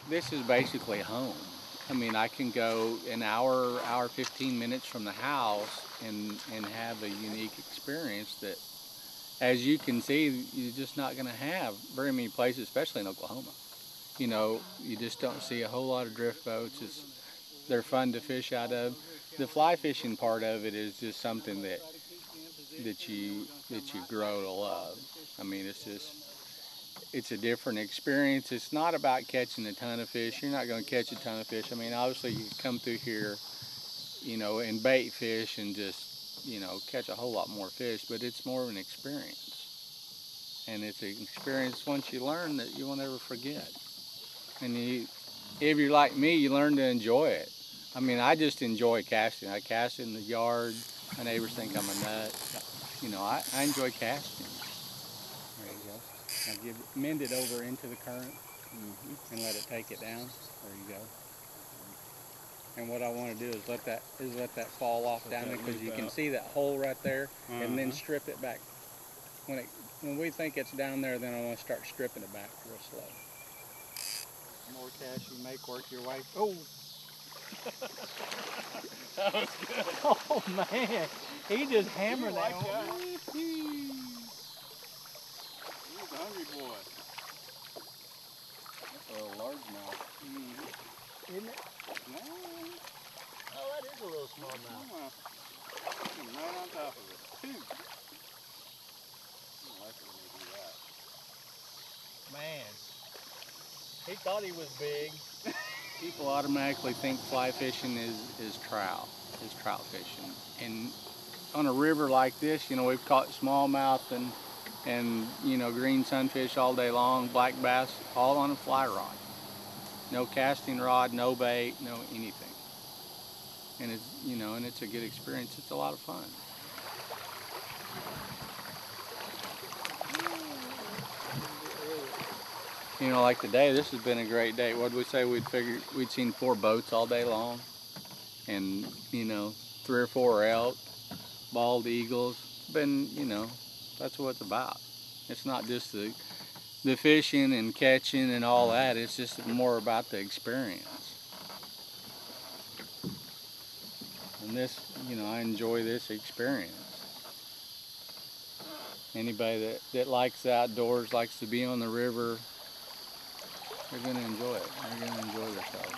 this is basically home. I mean, I can go an hour 15 minutes from the house and have a unique experience that, as you can see, you're just not going to have very many places, especially in Oklahoma. You know, you just don't see a whole lot of drift boats. They're fun to fish out of. The fly fishing part of it is just something that you grow to love. I mean, it's a different experience. It's not about catching a ton of fish. You're not going to catch a ton of fish. I mean, obviously you come through here, you know, and bait fish and just, you know, catch a whole lot more fish, but it's more of an experience. And it's an experience once you learn that you won't ever forget. And if you're like me, you learn to enjoy it. I mean, I just enjoy casting. I cast in the yard. My neighbors think I'm a nut. You know, I enjoy casting. There you go. Now mend it over into the current and let it take it down. There you go. And what I want to do is let that fall off down there, because you can see that hole right there, and then strip it back. When we think it's down there, then I want to start stripping it back real slow. The more cash you make, work your way. Oh, That was good. oh man, he just hammered that. He's a hungry boy. That's a largemouth. Isn't it? No. Oh, that is a little smallmouth. Right on top of it. Two. I like it when they do that. Man, he thought he was big. People automatically think fly fishing is trout fishing. And on a river like this, you know, we've caught smallmouth and you know, green sunfish all day long, black bass, all on a fly rod. No casting rod, no bait, no anything. And it's, you know, and it's a good experience. It's a lot of fun. You know, like today, this has been a great day. What did we say? We'd seen 4 boats all day long, and you know, 3 or 4 elk, bald eagles. It's been, you know, that's what it's about. It's not just the fishing and catching and all that. It's just more about the experience. And this, you know, I enjoy this experience. Anybody that likes the outdoors, likes to be on the river, they're going to enjoy it. They're going to enjoy themselves.